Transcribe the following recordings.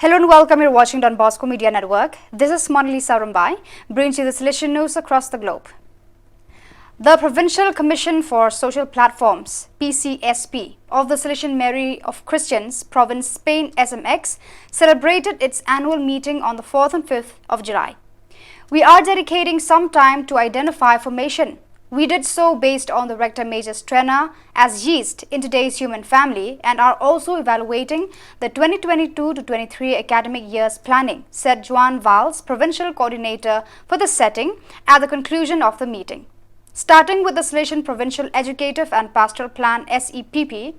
Hello and welcome. You're watching Don Bosco Media Network. This is Monalisa Rumbai, bringing you the Salesian news across the globe. The Provincial Commission for Social Platforms, PCSP, of the Salesian Mary of Christians, Province Spain, SMX, celebrated its annual meeting on the 4th and 5th of July. We are dedicating some time to identify formation. We did so based on the Rector Major Strena as yeast in today's human family and are also evaluating the 2022-23 academic year's planning, said Juan Valls, Provincial Coordinator for the setting, at the conclusion of the meeting. Starting with the Salesian Provincial Educative and Pastoral Plan SEPP,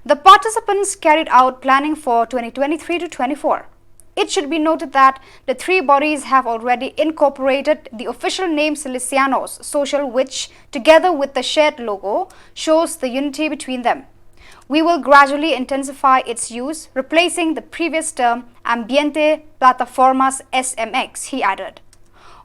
the participants carried out planning for 2023-24. It should be noted that the three bodies have already incorporated the official name Salesianos Social, which, together with the shared logo, shows the unity between them. We will gradually intensify its use, replacing the previous term Ambiente Plataformas SMX, he added.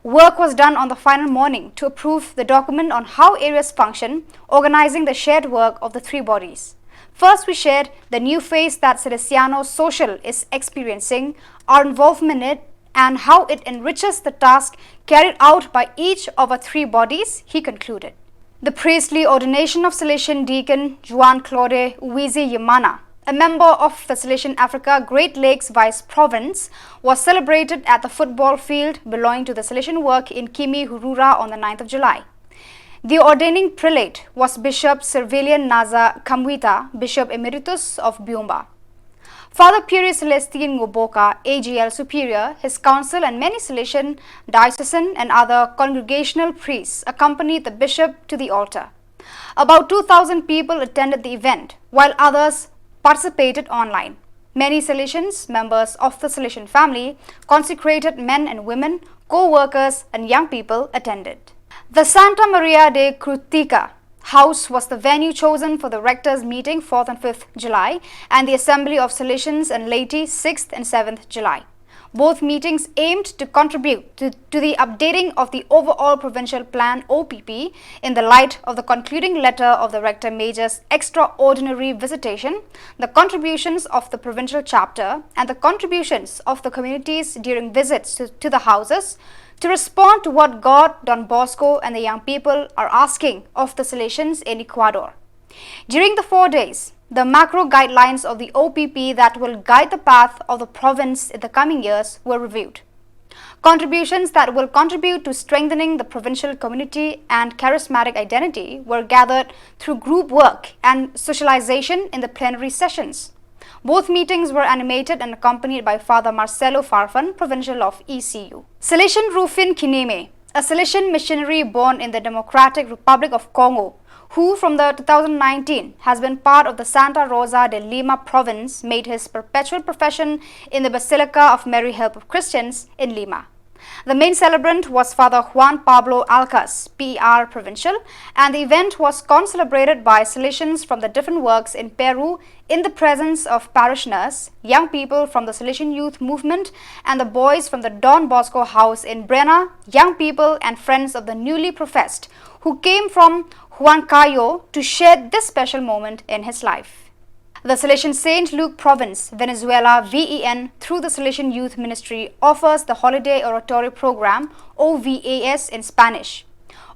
Work was done on the final morning to approve the document on how areas function, organizing the shared work of the three bodies. First, we shared the new phase that Salesiano Social is experiencing, our involvement in it, and how it enriches the task carried out by each of our three bodies, he concluded. The priestly ordination of Salesian Deacon Juan Claude Uwizi Yamana, a member of the Salesian Africa Great Lakes Vice Province, was celebrated at the football field belonging to the Salesian work in Kimi Hurura on the 9th of July. The ordaining prelate was Bishop Servalian Naza Kamwita, Bishop Emeritus of Byumba. Father Puri Celestine Ngoboka, AGL Superior, his council and many Salesian, diocesan and other congregational priests accompanied the bishop to the altar. About 2,000 people attended the event, while others participated online. Many Salesians, members of the Salesian family, consecrated men and women, co-workers and young people attended. The Santa Maria de Crutica house was the venue chosen for the Rectors meeting 4th and 5th July and the Assembly of Salesians and Laity 6th and 7th July. Both meetings aimed to contribute to the updating of the overall Provincial Plan OPP in the light of the concluding letter of the Rector Major's extraordinary visitation, the contributions of the Provincial Chapter and the contributions of the communities during visits to the houses, to respond to what God, Don Bosco and the young people are asking of the Salesians in Ecuador. During the 4 days, the macro guidelines of the OPP that will guide the path of the province in the coming years were reviewed. Contributions that will contribute to strengthening the provincial community and charismatic identity were gathered through group work and socialization in the plenary sessions. Both meetings were animated and accompanied by Father Marcelo Farfan, Provincial of ECU. Salesian Rufin Kineme, a Salesian missionary born in the Democratic Republic of Congo, who from the 2019 has been part of the Santa Rosa de Lima province, made his perpetual profession in the Basilica of Mary Help of Christians in Lima. The main celebrant was Father Juan Pablo Alcas, PR Provincial, and the event was concelebrated by Salesians from the different works in Peru in the presence of parishioners, young people from the Salesian Youth Movement, and the boys from the Don Bosco House in Brena, young people and friends of the newly professed, who came from Huancayo to share this special moment in his life. The Salesian St. Luke Province, Venezuela VEN, through the Salesian Youth Ministry, offers the Holiday Oratory Program, OVAS in Spanish.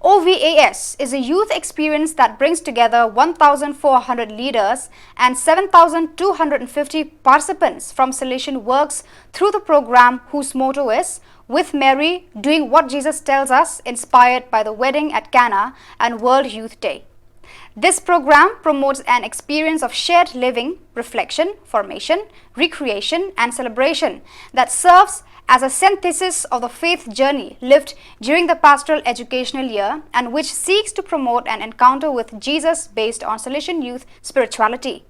OVAS is a youth experience that brings together 1,400 leaders and 7,250 participants from Salesian works through the program, whose motto is, "With Mary, doing what Jesus tells us," inspired by the wedding at Cana and World Youth Day. This program promotes an experience of shared living, reflection, formation, recreation and celebration that serves as a synthesis of the faith journey lived during the pastoral educational year and which seeks to promote an encounter with Jesus based on Salesian youth spirituality.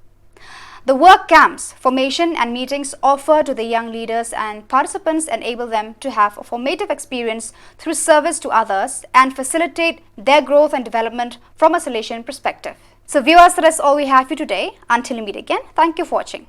The work camps, formation and meetings offered to the young leaders and participants enable them to have a formative experience through service to others and facilitate their growth and development from a Salesian perspective. So viewers, that's all we have for today. Until we meet again, thank you for watching.